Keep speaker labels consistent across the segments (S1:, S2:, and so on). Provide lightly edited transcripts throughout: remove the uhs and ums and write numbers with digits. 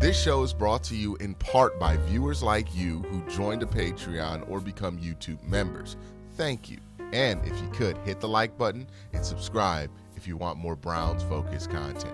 S1: This show is brought to you in part by viewers like you who joined a Patreon or become YouTube members. Thank you. And if you could, hit the like button and subscribe if you want more Browns-focused content.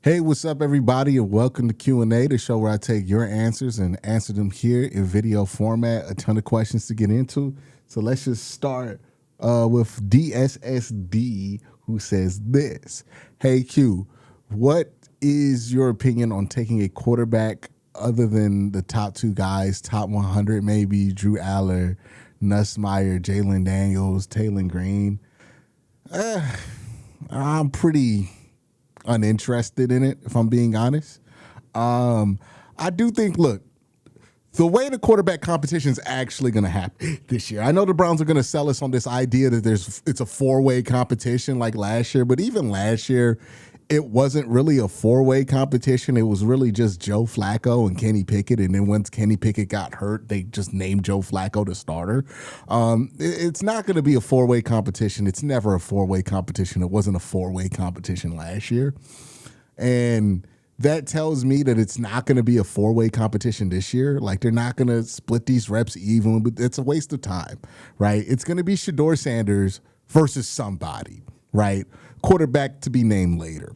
S2: Hey, what's up, everybody, and welcome to Q&A, the show where I take your answers and answer them here in video format. A ton of questions to get into. So let's just start with DSSD, who says this. Hey, Q, what is your opinion on taking a quarterback other than the top two guys, top 100, maybe Drew Aller, Nussmeier, Jalen Daniels, Taylor Green? I'm pretty uninterested in it, if I'm being honest. I do think, look, the way the quarterback competition is actually going to happen this year, I know the Browns are going to sell us on this idea that it's a four-way competition like last year, but even last year, it wasn't really a four-way competition. It was really just Joe Flacco and Kenny Pickett, and then once Kenny Pickett got hurt, they just named Joe Flacco the starter. It's not going to be a four-way competition. It's never a four-way competition. It wasn't a four-way competition last year. And that tells me that it's not going to be a four-way competition this year. Like, they're not going to split these reps even, but it's a waste of time, right? It's going to be Shedeur Sanders versus somebody, right? Quarterback to be named later,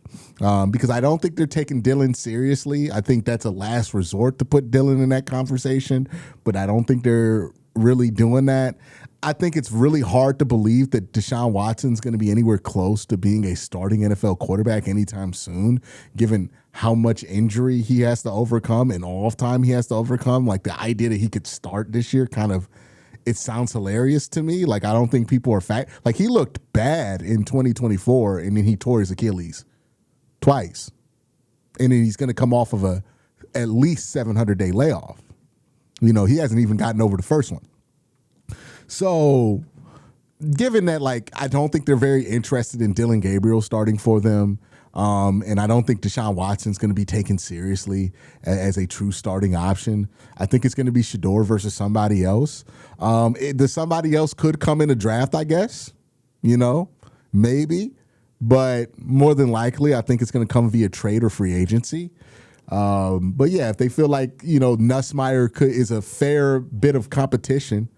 S2: because I don't think they're taking Dylan seriously. I think that's a last resort to put Dylan in that conversation, but I don't think they're really doing that. I think it's really hard to believe that Deshaun Watson's going to be anywhere close to being a starting NFL quarterback anytime soon, given how much injury he has to overcome and off time he has to overcome. Like, the idea that he could start this year it sounds hilarious to me. Like, I don't think people are like, he looked bad in 2024 and then he tore his Achilles twice. And then he's going to come off of at least 700-day layoff. You know, he hasn't even gotten over the first one. So given that, like, I don't think they're very interested in Dylan Gabriel starting for them, and I don't think Deshaun Watson's going to be taken seriously as a true starting option. I think it's going to be Shedeur versus somebody else. Somebody else could come in the draft, I guess, maybe. But more than likely, I think it's going to come via trade or free agency. But, yeah, if they feel like, Nussmeier is a fair bit of competition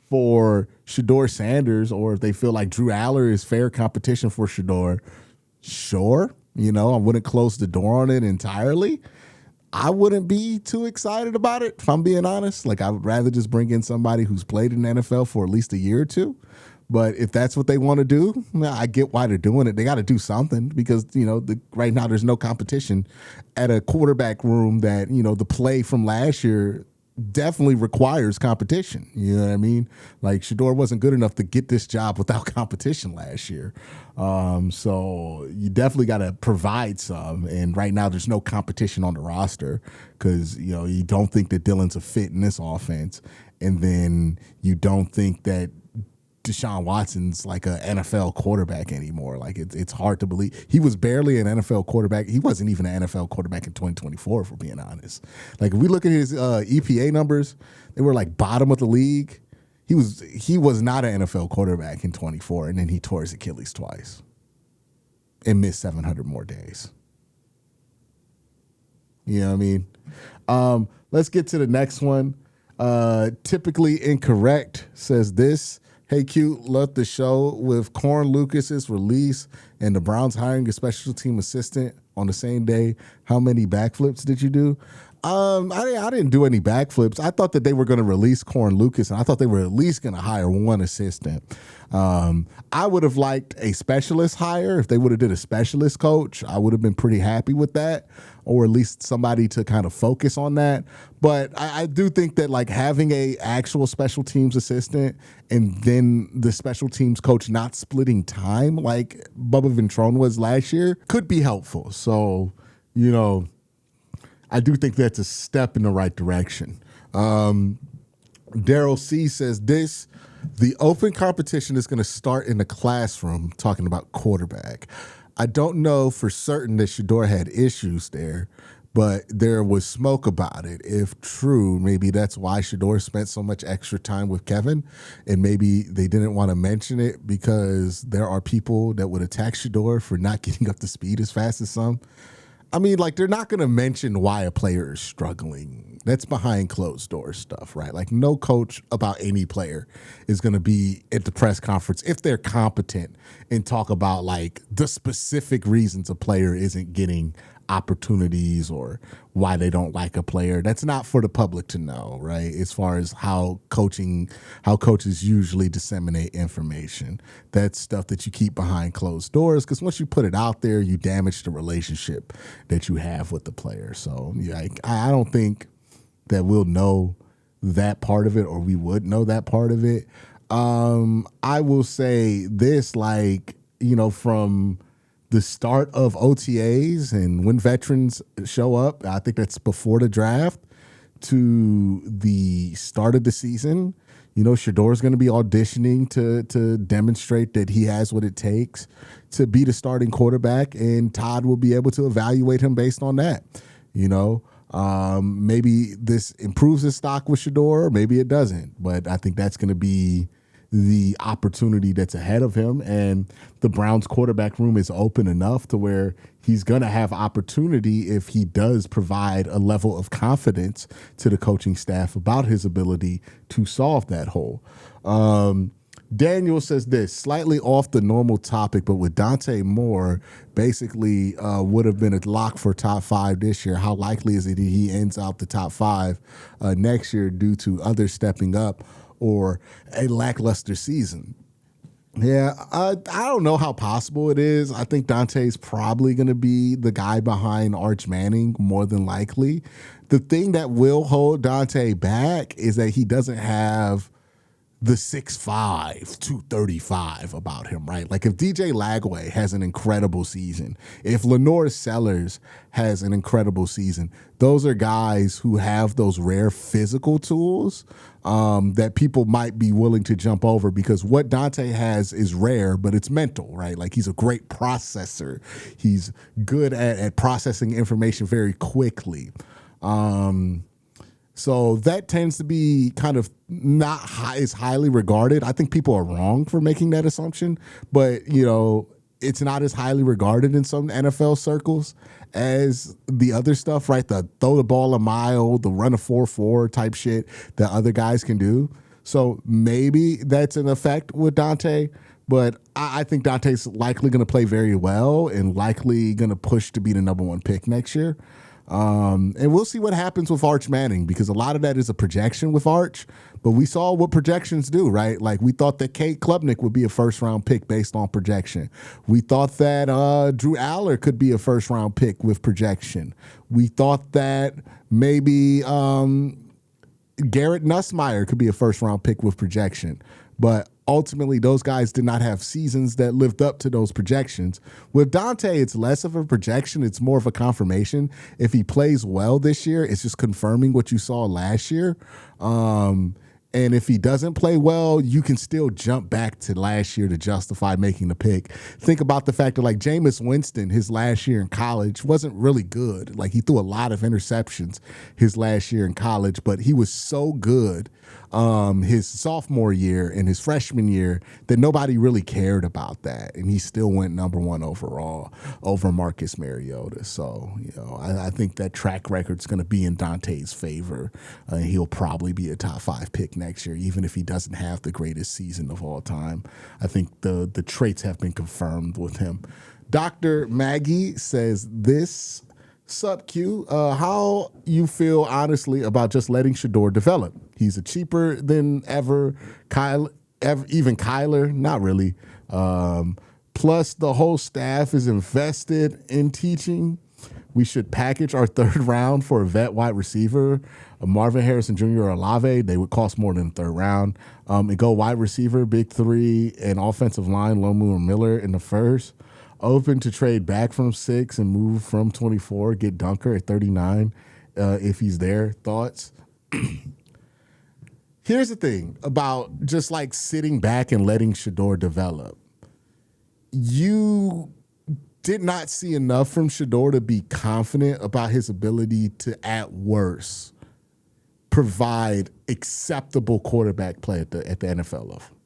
S2: for Shedeur Sanders, or if they feel like Drew Aller is fair competition for Shedeur, sure. I wouldn't close the door on it entirely. I wouldn't be too excited about it, if I'm being honest. Like, I would rather just bring in somebody who's played in the NFL for at least a year or two. But if that's what they want to do, I get why they're doing it. They got to do something because, right now there's no competition at a quarterback room that, the play from last year definitely requires competition. You know what I mean? Like, Shedeur wasn't good enough to get this job without competition last year. So you definitely got to provide some. And right now there's no competition on the roster because, you don't think that Dylan's a fit in this offense. And then you don't think that Deshaun Watson's like an NFL quarterback anymore. Like, it's hard to believe. He was barely an NFL quarterback. He wasn't even an NFL quarterback in 2024, if we're being honest. Like, if we look at his EPA numbers, they were like bottom of the league. He was not an NFL quarterback in 24, and then he tore his Achilles twice and missed 700 more days. You know what I mean? Let's get to the next one. Typically Incorrect says this. Hey, Q, love the show. With Corn Lucas's release and the Browns hiring a special team assistant on the same day, how many backflips did you do? I didn't do any backflips. I thought that they were going to release Corn Lucas, and I thought they were at least going to hire one assistant. I would have liked a specialist hire. If they would have did a specialist coach, I would have been pretty happy with that, or at least somebody to kind of focus on that. But I do think that, like, having a actual special teams assistant and then the special teams coach not splitting time like Bubba Ventrone was last year could be helpful. So, I do think that's a step in the right direction. Daryl C says this: the open competition is going to start in the classroom, talking about quarterback. I don't know for certain that Shedeur had issues there, but there was smoke about it. If true, maybe that's why Shedeur spent so much extra time with Kevin, and maybe they didn't want to mention it because there are people that would attack Shedeur for not getting up to speed as fast as some. I mean, like, they're not going to mention why a player is struggling. That's behind closed doors stuff, right? Like, no coach about any player is going to be at the press conference if they're competent and talk about, like, the specific reasons a player isn't getting opportunities or why they don't like a player. That's not for the public to know, right? As far as how coaches usually disseminate information. That's stuff that you keep behind closed doors, because once you put it out there, you damage the relationship that you have with the player. So yeah, I don't think that we'll know that part of it, or we would know that part of it. I will say this, like, from the start of OTAs and when veterans show up, I think that's before the draft, to the start of the season, Shedeur is going to be auditioning to demonstrate that he has what it takes to be the starting quarterback, and Todd will be able to evaluate him based on that. Maybe this improves his stock with Shedeur, maybe it doesn't, but I think that's going to be the opportunity that's ahead of him. And the Browns quarterback room is open enough to where he's going to have opportunity if he does provide a level of confidence to the coaching staff about his ability to solve that hole. Daniel says this, slightly off the normal topic, but with Dante Moore basically would have been a lock for top 5 this year. How likely is it he ends out the top 5 next year due to others stepping up or a lackluster season? Yeah, I don't know how possible it is. I think Dante's probably going to be the guy behind Arch Manning, more than likely. The thing that will hold Dante back is that he doesn't have the 6'5", 235 about him, right? Like, if DJ Lagway has an incredible season, if Lenore Sellers has an incredible season, those are guys who have those rare physical tools that people might be willing to jump over, because what Dante has is rare, but it's mental, right? Like, he's a great processor. He's good at processing information very quickly. So that tends to be kind of not as highly regarded. I think people are wrong for making that assumption, but, it's not as highly regarded in some NFL circles as the other stuff, right? The throw the ball a mile, the run a 4.4 type shit that other guys can do. So maybe that's an effect with Dante, but I think Dante's likely going to play very well and likely going to push to be the number 1 pick next year. And we'll see what happens with Arch Manning, because a lot of that is a projection with Arch, but we saw what projections do, right? Like, we thought that Kate Klubnik would be a first-round pick based on projection. We thought that Drew Aller could be a first-round pick with projection. We thought that maybe Garrett Nussmeier could be a first-round pick with projection, but ultimately those guys did not have seasons that lived up to those projections. With Dante, it's less of a projection. It's more of a confirmation. If he plays well this year, it's just confirming what you saw last year. And if he doesn't play well, you can still jump back to last year to justify making the pick. Think about the fact that, like, Jameis Winston, his last year in college wasn't really good. Like, he threw a lot of interceptions his last year in college, but he was so good his sophomore year and his freshman year that nobody really cared about that. And he still went number 1 overall over Marcus Mariota. So, I think that track record's going to be in Dante's favor. He'll probably be a top 5 pick next year, even if he doesn't have the greatest season of all time. I think the traits have been confirmed with him. Dr. Maggie says this. Sup, Q? How you feel, honestly, about just letting Shedeur develop? He's a cheaper than ever. Even Kyler, not really. Plus, the whole staff is invested in teaching. We should package our 3rd round for a vet wide receiver, a Marvin Harrison Jr. or Olave. They would cost more than the 3rd round. And go wide receiver, big 3, and offensive line, Lomu or Miller in the 1st. Open to trade back from 6 and move from 24, get Dunker at 39 if he's there. Thoughts? Here's the thing about just, like, sitting back and letting Shedeur develop. You did not see enough from Shedeur to be confident about his ability to, at worst, provide acceptable quarterback play at the NFL level.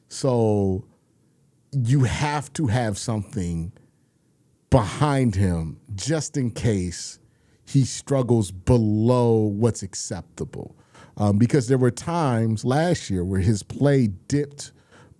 S2: So you have to have something behind him just in case he struggles below what's acceptable. Because there were times last year where his play dipped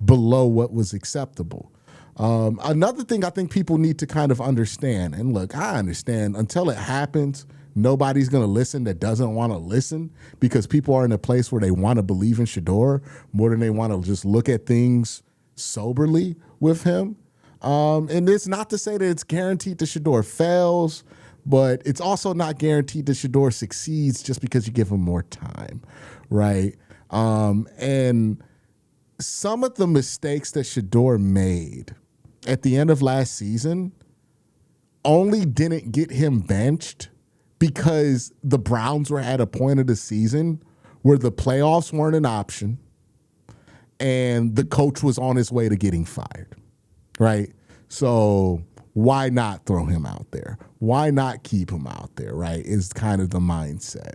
S2: below what was acceptable. Another thing I think people need to kind of understand, and look, I understand until it happens, nobody's going to listen that doesn't want to listen because people are in a place where they want to believe in Shedeur more than they want to just look at things soberly with him. And it's not to say that it's guaranteed that Shedeur fails, but it's also not guaranteed that Shedeur succeeds just because you give him more time, right? And some of the mistakes that Shedeur made at the end of last season only didn't get him benched because the Browns were at a point of the season where the playoffs weren't an option and the coach was on his way to getting fired, right? So why not throw him out there? Why not keep him out there, right, is kind of the mindset.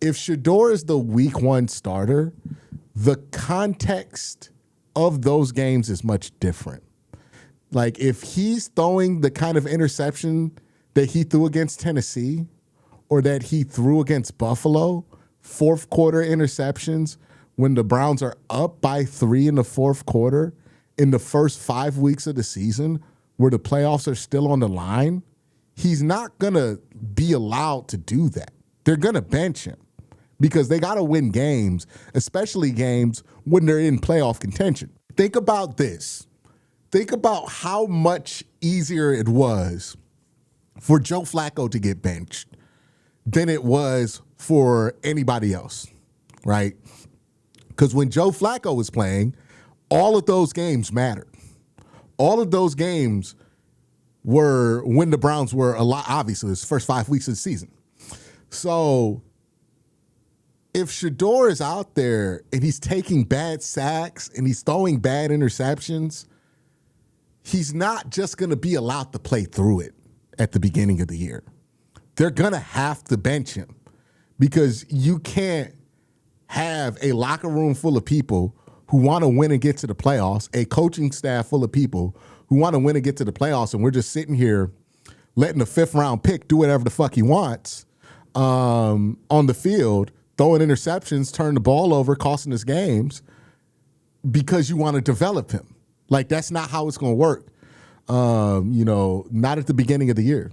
S2: If Shedeur is the week one starter, the context of those games is much different. Like if he's throwing the kind of interception that he threw against Tennessee or that he threw against Buffalo, fourth quarter interceptions when the Browns are up by 3 in the fourth quarter in the first 5 weeks of the season where the playoffs are still on the line, he's not going to be allowed to do that. They're going to bench him because they got to win games, especially games when they're in playoff contention. Think about this. Think about how much easier it was for Joe Flacco to get benched than it was for anybody else, right? Because when Joe Flacco was playing, all of those games mattered. All of those games were when the Browns were a lot, obviously, it's the first 5 weeks of the season. So if Shedeur is out there and he's taking bad sacks and he's throwing bad interceptions, he's not just going to be allowed to play through it at the beginning of the year. They're going to have to bench him because you can't have a locker room full of people who want to win and get to the playoffs, a coaching staff full of people who want to win and get to the playoffs, and we're just sitting here letting the 5th round pick do whatever the fuck he wants on the field, throwing interceptions, turning the ball over, costing us games because you want to develop him. Like, that's not how it's going to work, not at the beginning of the year.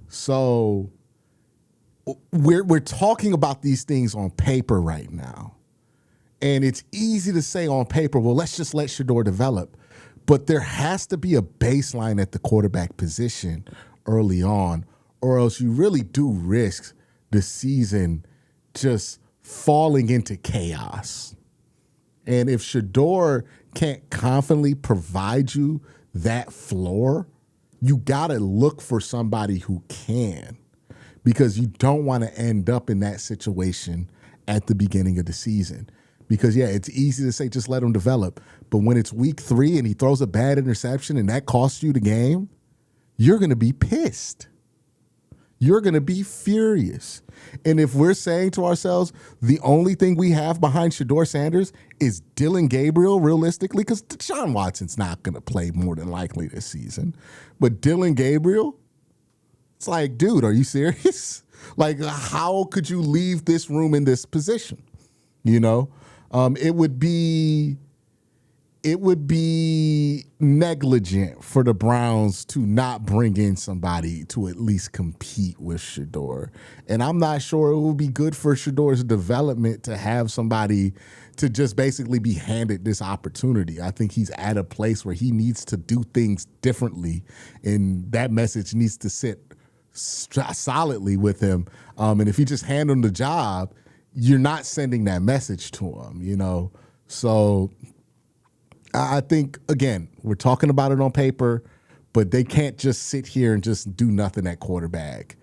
S2: So we're talking about these things on paper right now. And it's easy to say on paper, well, let's just let Shedeur develop. But there has to be a baseline at the quarterback position early on, or else you really do risk the season just falling into chaos. And if Shedeur can't confidently provide you that floor, you got to look for somebody who can, because you don't want to end up in that situation at the beginning of the season. Because, yeah, it's easy to say just let him develop. But when it's week 3 and he throws a bad interception and that costs you the game, you're going to be pissed. You're going to be furious. And if we're saying to ourselves, the only thing we have behind Shedeur Sanders is Dylan Gabriel, realistically, because Deshaun Watson's not going to play more than likely this season. But Dylan Gabriel, it's like, dude, are you serious? Like, how could you leave this room in this position? You know? It would be negligent for the Browns to not bring in somebody to at least compete with Shedeur. And I'm not sure it would be good for Shedeur's development to have somebody to just basically be handed this opportunity. I think he's at a place where he needs to do things differently, and that message needs to sit solidly with him. And if you just hand him the job, you're not sending that message to him, So I think, again, we're talking about it on paper, but they can't just sit here and just do nothing at quarterback.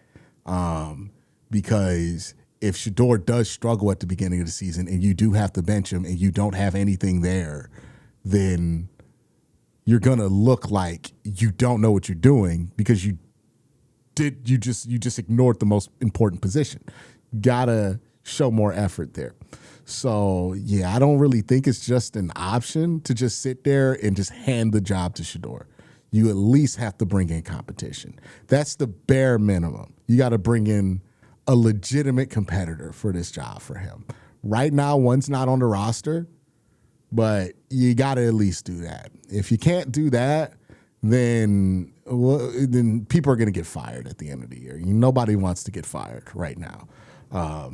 S2: Because if Shedeur does struggle at the beginning of the season and you do have to bench him and you don't have anything there, then you're going to look like you don't know what you're doing because you just ignored the most important position. Gotta show more effort there. So, yeah, I don't really think it's just an option to just sit there and just hand the job to Shedeur. you at least have to bring in competition. That's the bare minimum. You got to bring in a legitimate competitor for this job for him. Right now, one's not on the roster, but you got to at least do that. If you can't do that, then people are going to get fired at the end of the year. Nobody wants to get fired right now.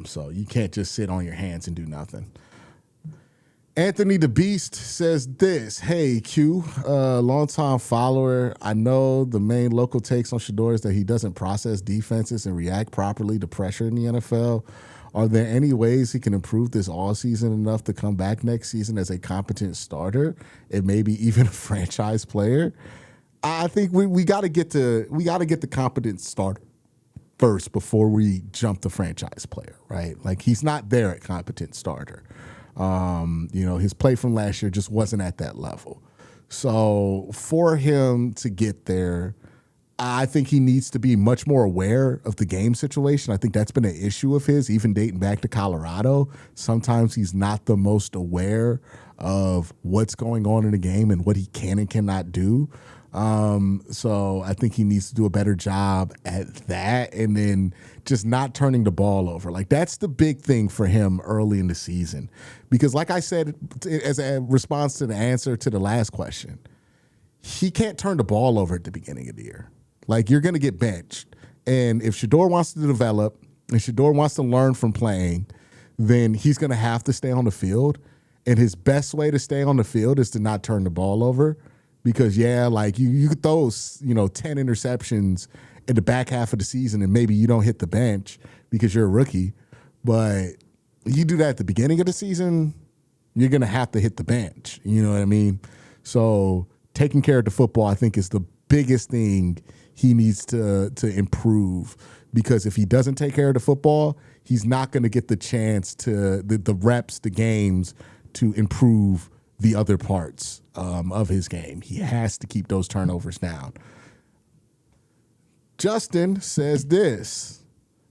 S2: So you can't just sit on your hands and do nothing. Anthony the Beast says this. Hey, Q, longtime follower. I know the main local takes on Shedeur is that he doesn't process defenses and react properly to pressure in the NFL. Are there any ways he can improve this all season enough to come back next season as a competent starter and maybe even a franchise player? I think we got to get the competent starter first before we jump the franchise player, right? Like, he's not there at competent starter. His play from last year just wasn't at that level. So for him to get there, I think he needs to be much more aware of the game situation. I think that's been an issue of his, even dating back to Colorado. Sometimes he's not the most aware of what's going on in the game and what he can and cannot do. So I think he needs to do a better job at that, and then just not turning the ball over. Like, that's the big thing for him early in the season. Because like I said, as a response to the answer to the last question, he can't turn the ball over at the beginning of the year. Like, you're going to get benched. And if Shedeur wants to develop and Shedeur wants to learn from playing, then he's going to have to stay on the field. And his best way to stay on the field is to not turn the ball over. Because, you could throw, 10 interceptions in the back half of the season and maybe you don't hit the bench because you're a rookie. But you do that at the beginning of the season, you're going to have to hit the bench. You know what I mean? So taking care of the football, I think, is the biggest thing he needs to improve. Because if he doesn't take care of the football, he's not going to get the chance to, the reps, the games to improve the other parts of his game. He has to keep those turnovers down. Justin says this.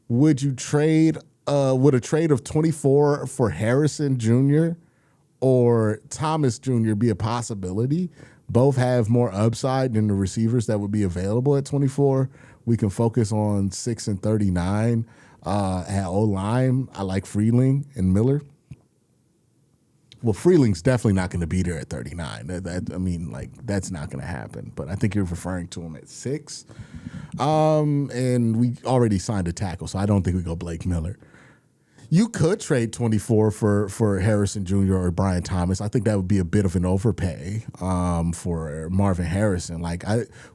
S2: Would a trade of 24 for Harrison Jr. or Thomas Jr. be a possibility? Both have more upside than the receivers that would be available at 24. We can focus on 6 and 39 at O-line. I like Freeling and Miller. Well, Freeling's definitely not going to be there at 39. That's not going to happen. But I think you're referring to him at 6. And we already signed a tackle, so I don't think we go Blake Miller. You could trade 24 for Harrison Jr. or Brian Thomas. I think that would be a bit of an overpay for Marvin Harrison.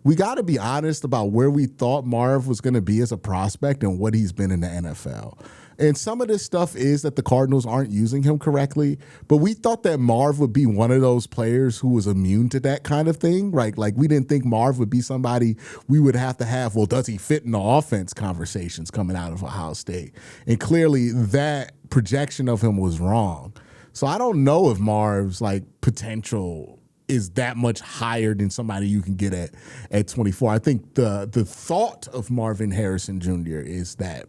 S2: We got to be honest about where we thought Marv was going to be as a prospect and what he's been in the NFL. And some of this stuff is that the Cardinals aren't using him correctly, but we thought that Marv would be one of those players who was immune to that kind of thing, right? Like, we didn't think Marv would be somebody we would have to have, well, does he fit in the offense conversations coming out of Ohio State? And clearly that projection of him was wrong. So I don't know if Marv's potential is that much higher than somebody you can get at 24. I think the thought of Marvin Harrison Jr. is that,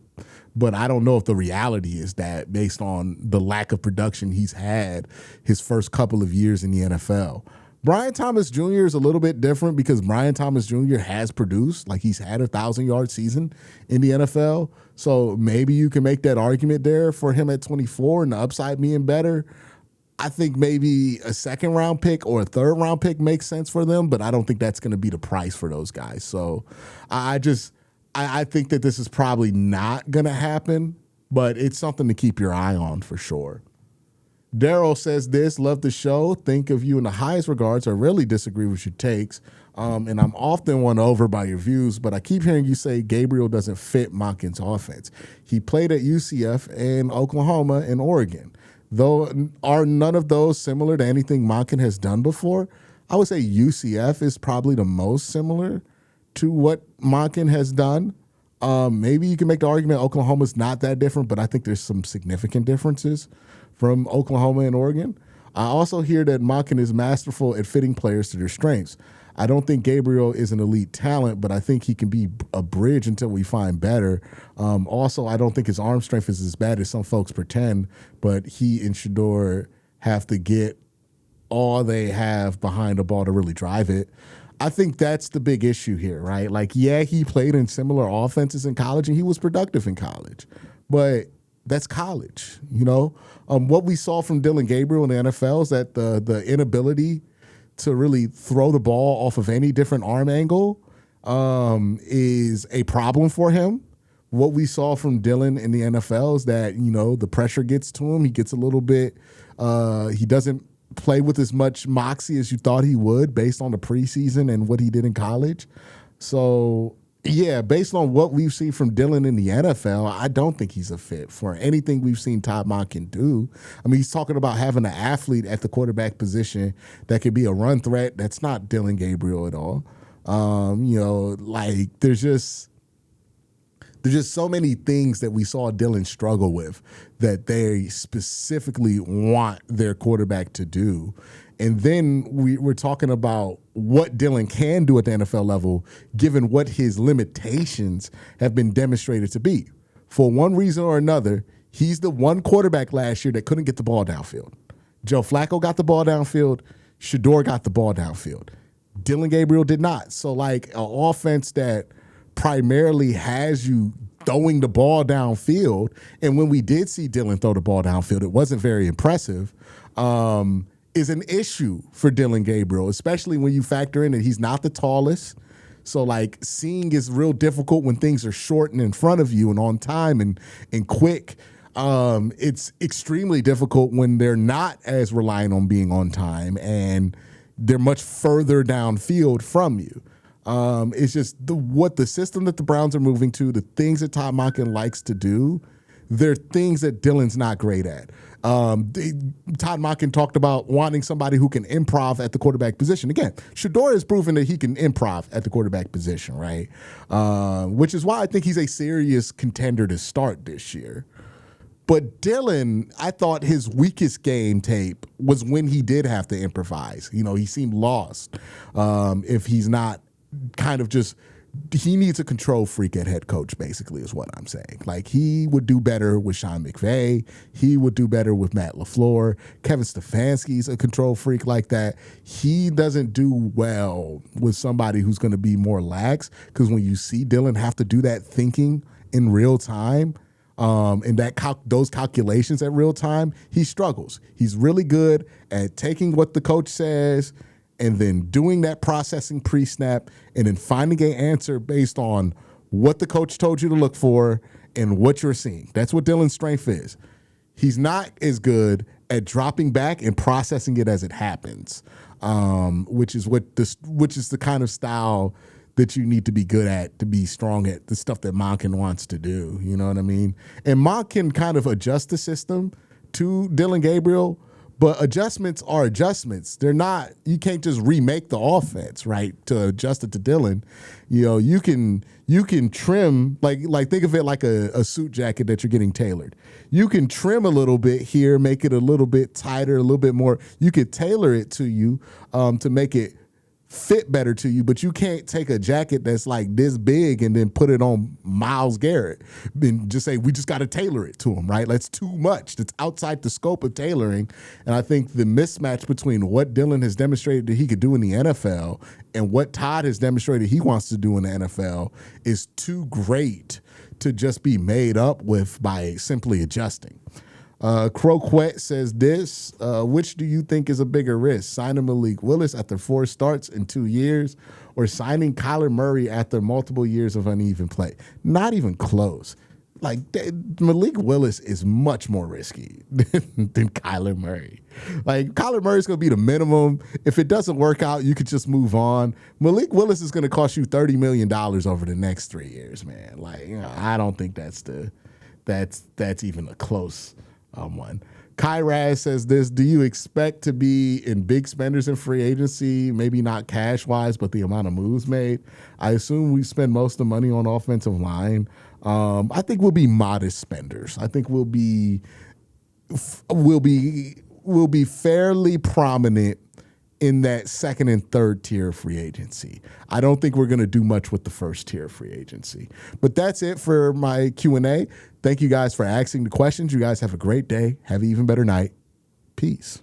S2: but I don't know if the reality is that based on the lack of production he's had his first couple of years in the NFL. Brian Thomas Jr. is a little bit different because Brian Thomas Jr. has produced, he's had a 1,000-yard season in the NFL. So maybe you can make that argument there for him at 24 and the upside being better. I think maybe a second-round pick or a third-round pick makes sense for them, but I don't think that's going to be the price for those guys. So I think that this is probably not going to happen, but it's something to keep your eye on for sure. Daryl says this, love the show, think of you in the highest regards. I rarely disagree with your takes, and I'm often won over by your views, but I keep hearing you say Gabriel doesn't fit Monken's offense. He played at UCF and Oklahoma and Oregon. Though, are none of those similar to anything Monken has done before? I would say UCF is probably the most similar to what Monken has done. Maybe you can make the argument Oklahoma's not that different, but I think there's some significant differences from Oklahoma and Oregon. I also hear that Monken is masterful at fitting players to their strengths. I don't think Gabriel is an elite talent, but I think he can be a bridge until we find better. Also, I don't think his arm strength is as bad as some folks pretend, but he and Shedeur have to get all they have behind the ball to really drive it. I think that's the big issue here, right? Like, yeah, he played in similar offenses in college and he was productive in college, but that's college, you know? What we saw from Dylan Gabriel in the NFL is that the inability to really throw the ball off of any different arm angle is a problem for him. What we saw from Dylan in the NFL is that, you know, the pressure gets to him. He gets a little bit, he doesn't play with as much moxie as you thought he would based on the preseason and what he did in college. So, yeah, based on what we've seen from Dylan in the NFL, I don't think he's a fit for anything we've seen Todd Monken do. I mean, he's talking about having an athlete at the quarterback position that could be a run threat. That's not Dylan Gabriel at all. You know, like there's just so many things that we saw Dylan struggle with that they specifically want their quarterback to do. And then we're talking about what Dylan can do at the NFL level, given what his limitations have been demonstrated to be. For one reason or another, he's the one quarterback last year that couldn't get the ball downfield. Joe Flacco got the ball downfield. Shedeur got the ball downfield. Dylan Gabriel did not. So, like, an offense that primarily has you throwing the ball downfield, and when we did see Dylan throw the ball downfield, it wasn't very impressive, is an issue for Dylan Gabriel, especially when you factor in that he's not the tallest. So, like, seeing is real difficult when things are short and in front of you and on time and quick. It's extremely difficult when they're not as reliant on being on time and they're much further downfield from you. It's just what the system that the Browns are moving to, the things that Todd Monken likes to do, they're things that Dylan's not great at. Todd Monken talked about wanting somebody who can improv at the quarterback position. Again, Shedeur has proven that he can improv at the quarterback position, right? Which is why I think he's a serious contender to start this year. But Dylan, I thought his weakest game tape was when he did have to improvise. You know, he seemed lost. If he's not kind of just, he needs a control freak at head coach, basically, is what I'm saying. Like, he would do better with Sean McVay. He would do better with Matt LaFleur. Kevin Stefanski's a control freak like that. He doesn't do well with somebody who's going to be more lax, because when you see Dylan have to do that thinking in real time, and those calculations at real time, he struggles. He's really good at taking what the coach says and then doing that processing pre-snap and then finding an answer based on what the coach told you to look for and what you're seeing. That's what Dylan's strength is. He's not as good at dropping back and processing it as it happens, which is the kind of style that you need to be good at to be strong at the stuff that Monken wants to do. You know what I mean? And Monken kind of adjust the system to Dylan Gabriel, but adjustments are adjustments. They're not, you can't just remake the offense, right, to adjust it to Dylan. You know, you can trim, like think of it like a suit jacket that you're getting tailored. You can trim a little bit here, make it a little bit tighter, a little bit more. You could tailor it to you to make it fit better to you, but you can't take a jacket that's like this big and then put it on Myles Garrett and just say, we just got to tailor it to him, right? That's too much. That's outside the scope of tailoring. And I think the mismatch between what Dylan has demonstrated that he could do in the NFL and what Todd has demonstrated he wants to do in the NFL is too great to just be made up with by simply adjusting. Croquette says this, which do you think is a bigger risk? Signing Malik Willis after 4 starts in 2 years or signing Kyler Murray after multiple years of uneven play? Not even close. Like, Malik Willis is much more risky than Kyler Murray. Like, Kyler Murray's going to be the minimum. If it doesn't work out, you could just move on. Malik Willis is going to cost you $30 million over the next 3 years, man. Like, you know, I don't think that's even a close one. Kyraz says this, do you expect to be in big spenders in free agency? Maybe not cash-wise, but the amount of moves made. I assume we spend most of the money on offensive line. I think we'll be modest spenders. I think we'll be fairly prominent in that second and third tier free agency. I don't think we're going to do much with the first tier free agency. But that's it for my Q&A. Thank you guys for asking the questions. You guys have a great day. Have an even better night. Peace.